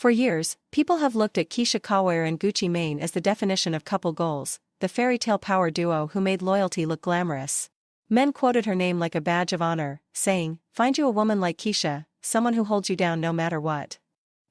For years, people have looked at Keyshia Ka'Oir and Gucci Mane as the definition of couple goals, the fairy tale power duo who made loyalty look glamorous. Men quoted her name like a badge of honor, saying, "Find you a woman like Keyshia, someone who holds you down no matter what."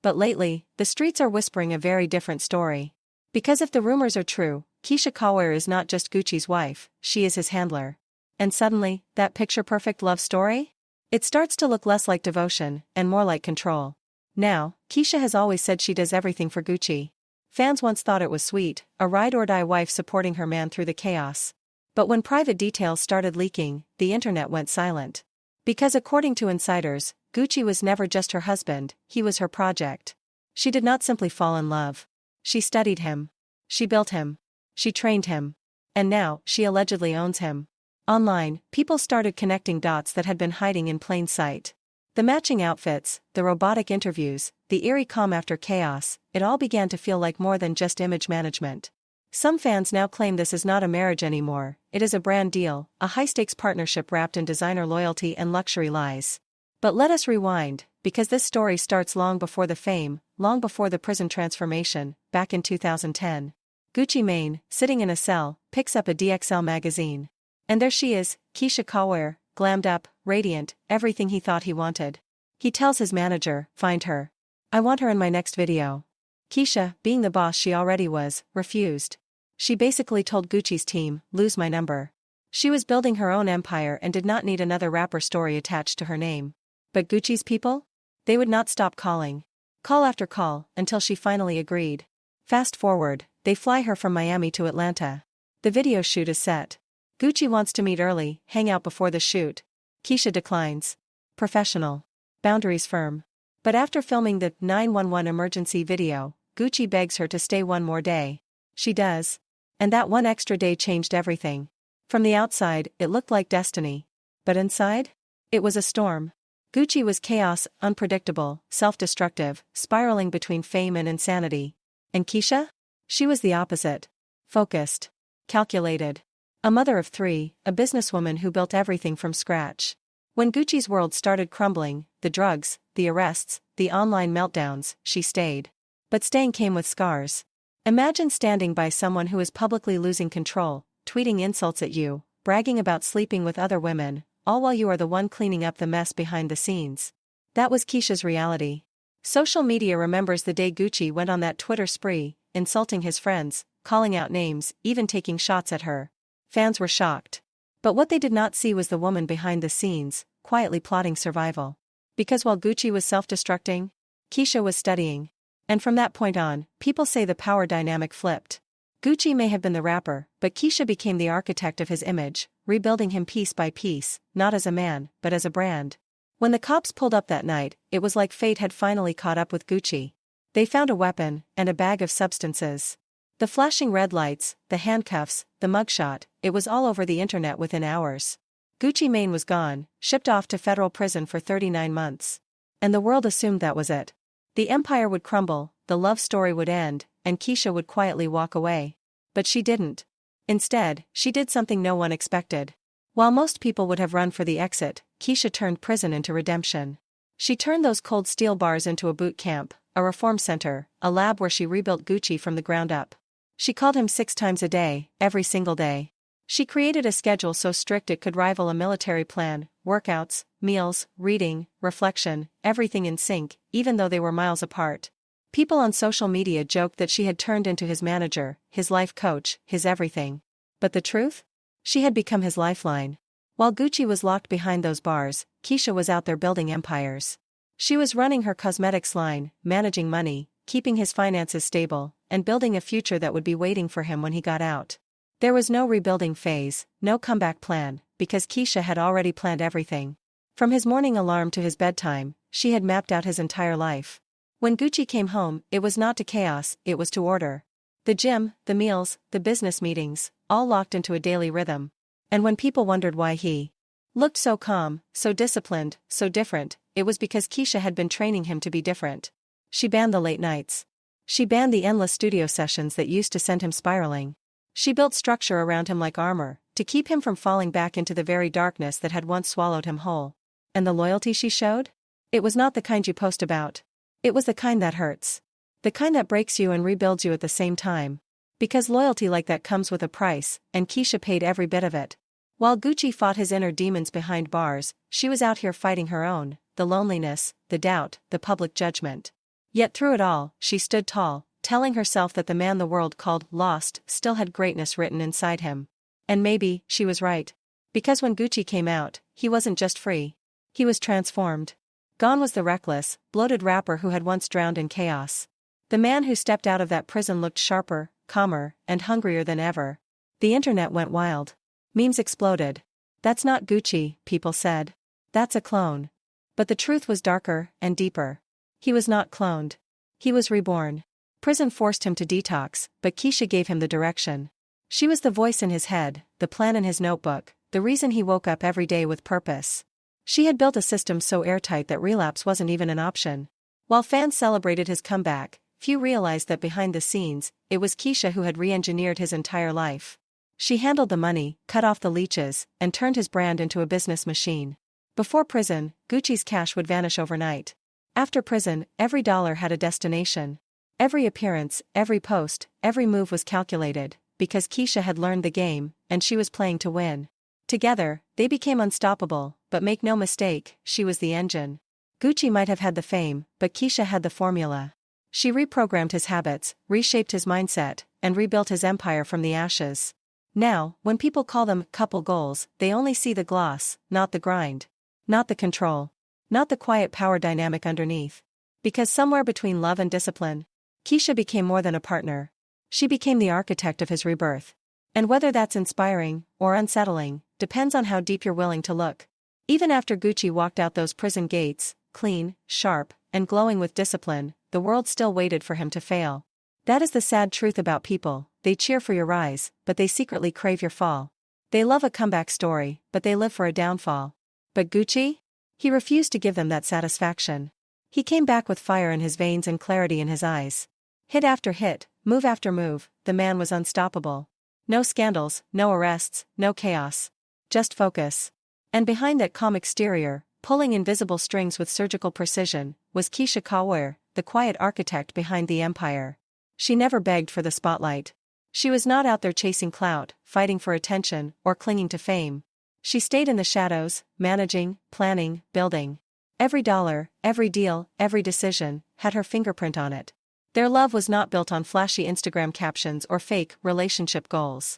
But lately, the streets are whispering a very different story. Because if the rumors are true, Keyshia Ka'Oir is not just Gucci's wife, she is his handler. And suddenly, that picture-perfect love story? It starts to look less like devotion, and more like control. Now, Keyshia has always said she does everything for Gucci. Fans once thought it was sweet, a ride-or-die wife supporting her man through the chaos. But when private details started leaking, the internet went silent. Because according to insiders, Gucci was never just her husband, he was her project. She did not simply fall in love. She studied him. She built him. She trained him. And now, she allegedly owns him. Online, people started connecting dots that had been hiding in plain sight. The matching outfits, the robotic interviews, the eerie calm after chaos, it all began to feel like more than just image management. Some fans now claim this is not a marriage anymore, it is a brand deal, a high-stakes partnership wrapped in designer loyalty and luxury lies. But let us rewind, because this story starts long before the fame, long before the prison transformation, back in 2010. Gucci Mane, sitting in a cell, picks up a DXL magazine. And there she is, Keyshia Ka'Oir, glammed up, radiant, everything he thought he wanted. He tells his manager, "Find her. I want her in my next video." Keyshia, being the boss she already was, refused. She basically told Gucci's team, "Lose my number." She was building her own empire and did not need another rapper story attached to her name. But Gucci's people? They would not stop calling. Call after call, until she finally agreed. Fast forward, they fly her from Miami to Atlanta. The video shoot is set. Gucci wants to meet early, hang out before the shoot. Keyshia declines. Professional. Boundaries firm. But after filming the 911 emergency video, Gucci begs her to stay one more day. She does. And that one extra day changed everything. From the outside, it looked like destiny. But inside? It was a storm. Gucci was chaos, unpredictable, self-destructive, spiraling between fame and insanity. And Keyshia? She was the opposite. Focused. Calculated. A mother of 3, a businesswoman who built everything from scratch. When Gucci's world started crumbling, the drugs, the arrests, the online meltdowns, she stayed. But staying came with scars. Imagine standing by someone who is publicly losing control, tweeting insults at you, bragging about sleeping with other women, all while you are the one cleaning up the mess behind the scenes. That was Keyshia's reality. Social media remembers the day Gucci went on that Twitter spree, insulting his friends, calling out names, even taking shots at her. Fans were shocked. But what they did not see was the woman behind the scenes, quietly plotting survival. Because while Gucci was self-destructing, Keyshia was studying. And from that point on, people say the power dynamic flipped. Gucci may have been the rapper, but Keyshia became the architect of his image, rebuilding him piece by piece, not as a man, but as a brand. When the cops pulled up that night, it was like fate had finally caught up with Gucci. They found a weapon, and a bag of substances. The flashing red lights, the handcuffs, the mugshot, it was all over the internet within hours. Gucci Mane was gone, shipped off to federal prison for 39 months. And the world assumed that was it. The empire would crumble, the love story would end, and Keyshia would quietly walk away. But she didn't. Instead, she did something no one expected. While most people would have run for the exit, Keyshia turned prison into redemption. She turned those cold steel bars into a boot camp, a reform center, a lab where she rebuilt Gucci from the ground up. She called him 6 times a day, every single day. She created a schedule so strict it could rival a military plan, workouts, meals, reading, reflection, everything in sync, even though they were miles apart. People on social media joked that she had turned into his manager, his life coach, his everything. But the truth? She had become his lifeline. While Gucci was locked behind those bars, Keyshia was out there building empires. She was running her cosmetics line, managing money, keeping his finances stable, and building a future that would be waiting for him when he got out. There was no rebuilding phase, no comeback plan, because Keyshia had already planned everything. From his morning alarm to his bedtime, she had mapped out his entire life. When Gucci came home, it was not to chaos, it was to order. The gym, the meals, the business meetings, all locked into a daily rhythm. And when people wondered why he looked so calm, so disciplined, so different, it was because Keyshia had been training him to be different. She banned the late nights. She banned the endless studio sessions that used to send him spiraling. She built structure around him like armor, to keep him from falling back into the very darkness that had once swallowed him whole. And the loyalty she showed? It was not the kind you post about. It was the kind that hurts. The kind that breaks you and rebuilds you at the same time. Because loyalty like that comes with a price, and Keyshia paid every bit of it. While Gucci fought his inner demons behind bars, she was out here fighting her own, the loneliness, the doubt, the public judgment. Yet through it all, she stood tall, telling herself that the man the world called lost still had greatness written inside him. And maybe, she was right. Because when Gucci came out, he wasn't just free. He was transformed. Gone was the reckless, bloated rapper who had once drowned in chaos. The man who stepped out of that prison looked sharper, calmer, and hungrier than ever. The internet went wild. Memes exploded. That's not Gucci, people said. That's a clone. But the truth was darker and deeper. He was not cloned. He was reborn. Prison forced him to detox, but Keyshia gave him the direction. She was the voice in his head, the plan in his notebook, the reason he woke up every day with purpose. She had built a system so airtight that relapse wasn't even an option. While fans celebrated his comeback, few realized that behind the scenes, it was Keyshia who had re-engineered his entire life. She handled the money, cut off the leeches, and turned his brand into a business machine. Before prison, Gucci's cash would vanish overnight. After prison, every dollar had a destination. Every appearance, every post, every move was calculated, because Keyshia had learned the game, and she was playing to win. Together, they became unstoppable, but make no mistake, she was the engine. Gucci might have had the fame, but Keyshia had the formula. She reprogrammed his habits, reshaped his mindset, and rebuilt his empire from the ashes. Now, when people call them couple goals, they only see the gloss, not the grind. Not the control. Not the quiet power dynamic underneath. Because somewhere between love and discipline, Keyshia became more than a partner. She became the architect of his rebirth. And whether that's inspiring or unsettling, depends on how deep you're willing to look. Even after Gucci walked out those prison gates, clean, sharp, and glowing with discipline, the world still waited for him to fail. That is the sad truth about people. They cheer for your rise, but they secretly crave your fall. They love a comeback story, but they live for a downfall. But Gucci? He refused to give them that satisfaction. He came back with fire in his veins and clarity in his eyes. Hit after hit, move after move, the man was unstoppable. No scandals, no arrests, no chaos. Just focus. And behind that calm exterior, pulling invisible strings with surgical precision, was Keyshia Ka'Oir, the quiet architect behind the empire. She never begged for the spotlight. She was not out there chasing clout, fighting for attention, or clinging to fame. She stayed in the shadows, managing, planning, building. Every dollar, every deal, every decision, had her fingerprint on it. Their love was not built on flashy Instagram captions or fake relationship goals.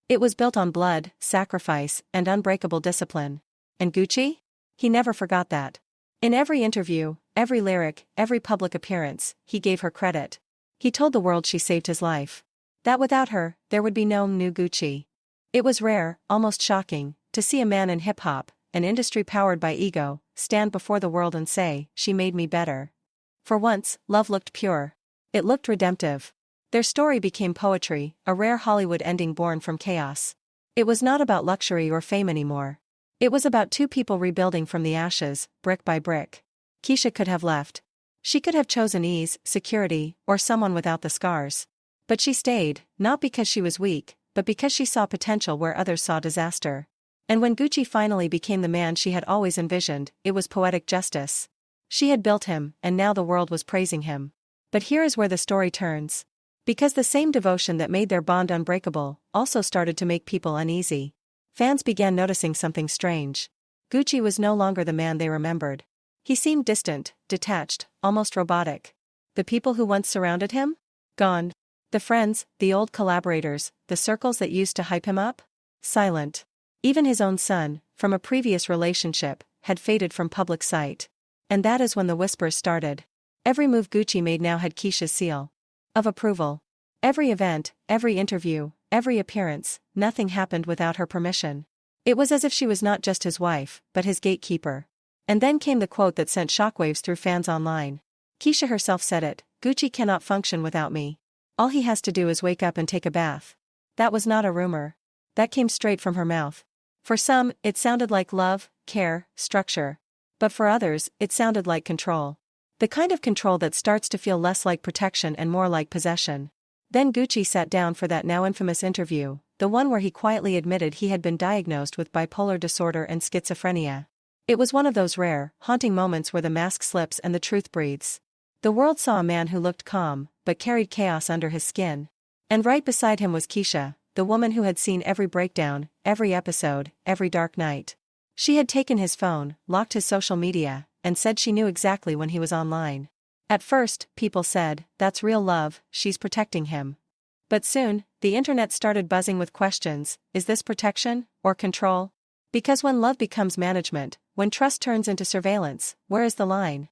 It was built on blood, sacrifice, and unbreakable discipline. And Gucci? He never forgot that. In every interview, every lyric, every public appearance, he gave her credit. He told the world she saved his life. That without her, there would be no new Gucci. It was rare, almost shocking, to see a man in hip-hop, an industry powered by ego, stand before the world and say, "She made me better." For once, love looked pure. It looked redemptive. Their story became poetry, a rare Hollywood ending born from chaos. It was not about luxury or fame anymore. It was about two people rebuilding from the ashes, brick by brick. Keyshia could have left. She could have chosen ease, security, or someone without the scars. But she stayed, not because she was weak, but because she saw potential where others saw disaster. And when Gucci finally became the man she had always envisioned, it was poetic justice. She had built him, and now the world was praising him. But here is where the story turns. Because the same devotion that made their bond unbreakable, also started to make people uneasy. Fans began noticing something strange. Gucci was no longer the man they remembered. He seemed distant, detached, almost robotic. The people who once surrounded him? Gone. The friends, the old collaborators, the circles that used to hype him up? Silent. Even his own son, from a previous relationship, had faded from public sight. And that is when the whispers started. Every move Gucci made now had Keyshia's seal of approval. Every event, every interview, every appearance, nothing happened without her permission. It was as if she was not just his wife, but his gatekeeper. And then came the quote that sent shockwaves through fans online. Keyshia herself said it, "Gucci cannot function without me. All he has to do is wake up and take a bath." That was not a rumor. That came straight from her mouth. For some, it sounded like love, care, structure. But for others, it sounded like control. The kind of control that starts to feel less like protection and more like possession. Then Gucci sat down for that now infamous interview, the one where he quietly admitted he had been diagnosed with bipolar disorder and schizophrenia. It was one of those rare, haunting moments where the mask slips and the truth breathes. The world saw a man who looked calm, but carried chaos under his skin. And right beside him was Keyshia, the woman who had seen every breakdown, every episode, every dark night. She had taken his phone, locked his social media, and said she knew exactly when he was online. At first, people said, "That's real love, she's protecting him." But soon, the internet started buzzing with questions: is this protection, or control? Because when love becomes management, when trust turns into surveillance, where is the line?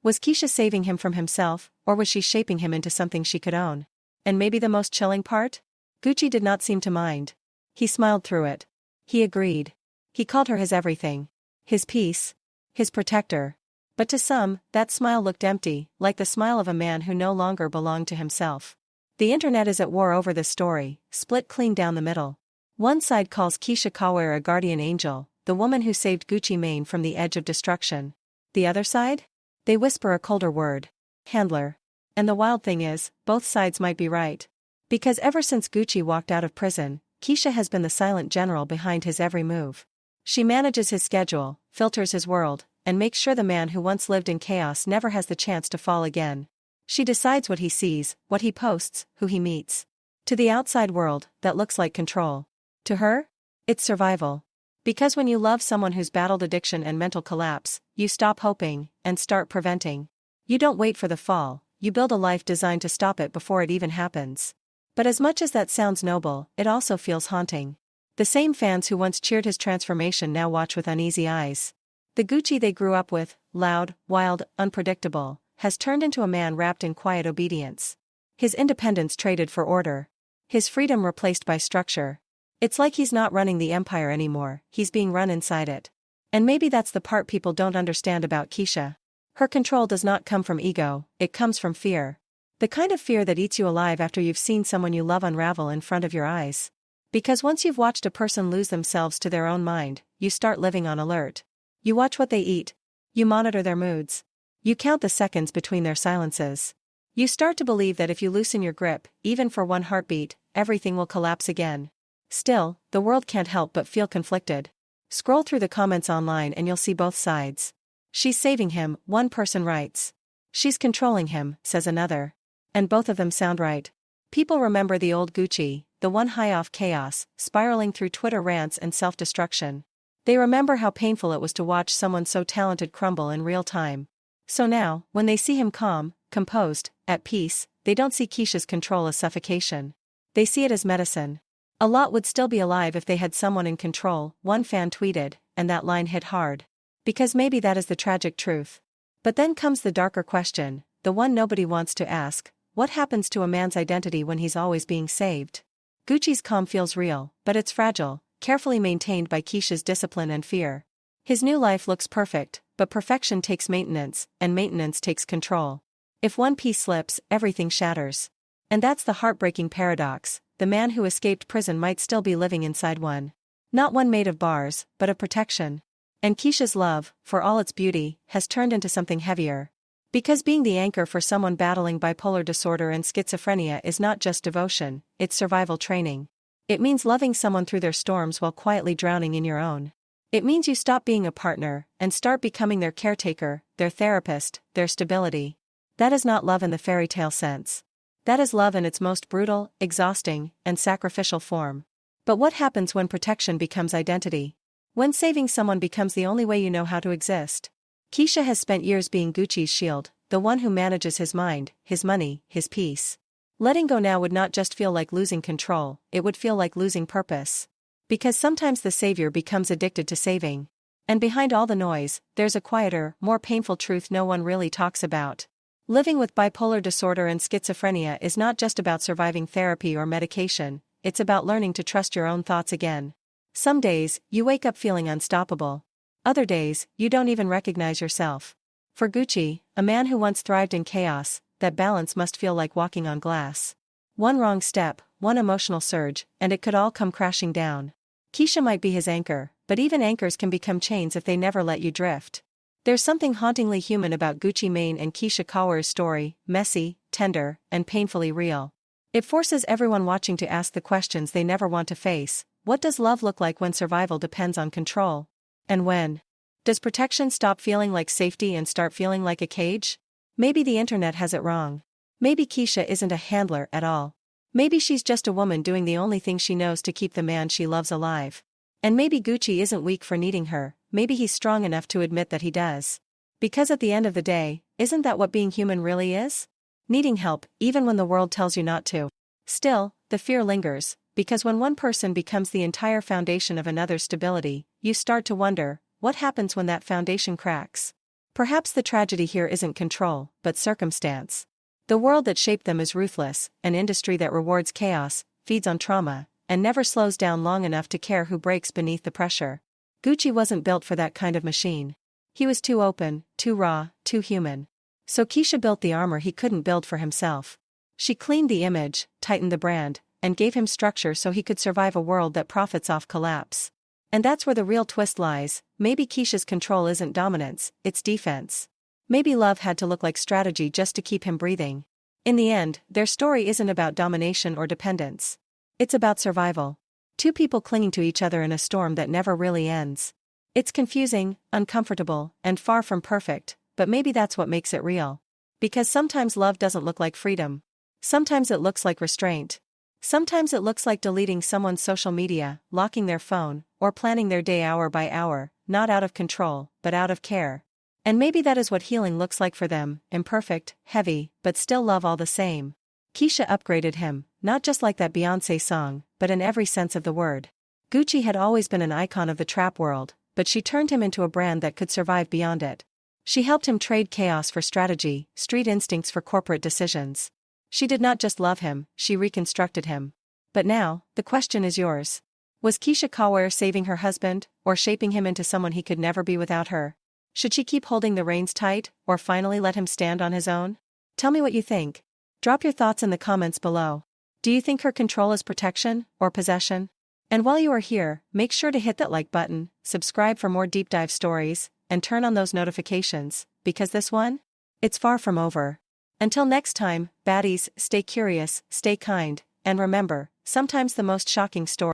Was Keyshia saving him from himself, or was she shaping him into something she could own? And maybe the most chilling part? Gucci did not seem to mind. He smiled through it. He agreed. He called her his everything. His peace. His protector. But to some, that smile looked empty, like the smile of a man who no longer belonged to himself. The internet is at war over this story, split clean down the middle. One side calls Keyshia Ka'Oir a guardian angel, the woman who saved Gucci Mane from the edge of destruction. The other side? They whisper a colder word. Handler. And the wild thing is, both sides might be right. Because ever since Gucci walked out of prison, Keyshia has been the silent general behind his every move. She manages his schedule, filters his world, and makes sure the man who once lived in chaos never has the chance to fall again. She decides what he sees, what he posts, who he meets. To the outside world, that looks like control. To her? It's survival. Because when you love someone who's battled addiction and mental collapse, you stop hoping, and start preventing. You don't wait for the fall, you build a life designed to stop it before it even happens. But as much as that sounds noble, it also feels haunting. The same fans who once cheered his transformation now watch with uneasy eyes. The Gucci they grew up with, loud, wild, unpredictable, has turned into a man wrapped in quiet obedience. His independence traded for order. His freedom replaced by structure. It's like he's not running the empire anymore, he's being run inside it. And maybe that's the part people don't understand about Keyshia. Her control does not come from ego, it comes from fear. The kind of fear that eats you alive after you've seen someone you love unravel in front of your eyes. Because once you've watched a person lose themselves to their own mind, you start living on alert. You watch what they eat. You monitor their moods. You count the seconds between their silences. You start to believe that if you loosen your grip, even for one heartbeat, everything will collapse again. Still, the world can't help but feel conflicted. Scroll through the comments online and you'll see both sides. She's saving him, one person writes. She's controlling him, says another. And both of them sound right. People remember the old Gucci, the one high off chaos, spiraling through Twitter rants and self-destruction. They remember how painful it was to watch someone so talented crumble in real time. So now, when they see him calm, composed, at peace, they don't see Keyshia's control as suffocation. They see it as medicine. A lot would still be alive if they had someone in control, one fan tweeted, and that line hit hard. Because maybe that is the tragic truth. But then comes the darker question, the one nobody wants to ask: what happens to a man's identity when he's always being saved? Gucci's calm feels real, but it's fragile, carefully maintained by Keyshia's discipline and fear. His new life looks perfect, but perfection takes maintenance, and maintenance takes control. If one piece slips, everything shatters. And that's the heartbreaking paradox: the man who escaped prison might still be living inside one. Not one made of bars, but of protection. And Keyshia's love, for all its beauty, has turned into something heavier. Because being the anchor for someone battling bipolar disorder and schizophrenia is not just devotion, it's survival training. It means loving someone through their storms while quietly drowning in your own. It means you stop being a partner, and start becoming their caretaker, their therapist, their stability. That is not love in the fairy tale sense. That is love in its most brutal, exhausting, and sacrificial form. But what happens when protection becomes identity? When saving someone becomes the only way you know how to exist? Keyshia has spent years being Gucci's shield, the one who manages his mind, his money, his peace. Letting go now would not just feel like losing control, it would feel like losing purpose. Because sometimes the savior becomes addicted to saving. And behind all the noise, there's a quieter, more painful truth no one really talks about. Living with bipolar disorder and schizophrenia is not just about surviving therapy or medication, it's about learning to trust your own thoughts again. Some days, you wake up feeling unstoppable. Other days, you don't even recognize yourself. For Gucci, a man who once thrived in chaos, that balance must feel like walking on glass. One wrong step, one emotional surge, and it could all come crashing down. Keyshia might be his anchor, but even anchors can become chains if they never let you drift. There's something hauntingly human about Gucci Mane and Keyshia Ka'Oir's story, messy, tender, and painfully real. It forces everyone watching to ask the questions they never want to face. What does love look like when survival depends on control? And when does protection stop feeling like safety and start feeling like a cage? Maybe the internet has it wrong. Maybe Keyshia isn't a handler at all. Maybe she's just a woman doing the only thing she knows to keep the man she loves alive. And maybe Gucci isn't weak for needing her, maybe he's strong enough to admit that he does. Because at the end of the day, isn't that what being human really is? Needing help, even when the world tells you not to. Still, the fear lingers, because when one person becomes the entire foundation of another's stability, you start to wonder, what happens when that foundation cracks? Perhaps the tragedy here isn't control, but circumstance. The world that shaped them is ruthless, an industry that rewards chaos, feeds on trauma, and never slows down long enough to care who breaks beneath the pressure. Gucci wasn't built for that kind of machine. He was too open, too raw, too human. So Keyshia built the armor he couldn't build for himself. She cleaned the image, tightened the brand, and gave him structure so he could survive a world that profits off collapse. And that's where the real twist lies. Maybe Keyshia's control isn't dominance, it's defense. Maybe love had to look like strategy just to keep him breathing. In the end, their story isn't about domination or dependence. It's about survival. Two people clinging to each other in a storm that never really ends. It's confusing, uncomfortable, and far from perfect, but maybe that's what makes it real. Because sometimes love doesn't look like freedom. Sometimes it looks like restraint. Sometimes it looks like deleting someone's social media, locking their phone, or planning their day hour by hour, not out of control, but out of care. And maybe that is what healing looks like for them, imperfect, heavy, but still love all the same. Keyshia upgraded him, not just like that Beyoncé song, but in every sense of the word. Gucci had always been an icon of the trap world, but she turned him into a brand that could survive beyond it. She helped him trade chaos for strategy, street instincts for corporate decisions. She did not just love him, she reconstructed him. But now, the question is yours. Was Keyshia Ka'Oir saving her husband, or shaping him into someone he could never be without her? Should she keep holding the reins tight, or finally let him stand on his own? Tell me what you think. Drop your thoughts in the comments below. Do you think her control is protection, or possession? And while you are here, make sure to hit that like button, subscribe for more deep dive stories, and turn on those notifications, because this one? It's far from over. Until next time, baddies, stay curious, stay kind, and remember, sometimes the most shocking story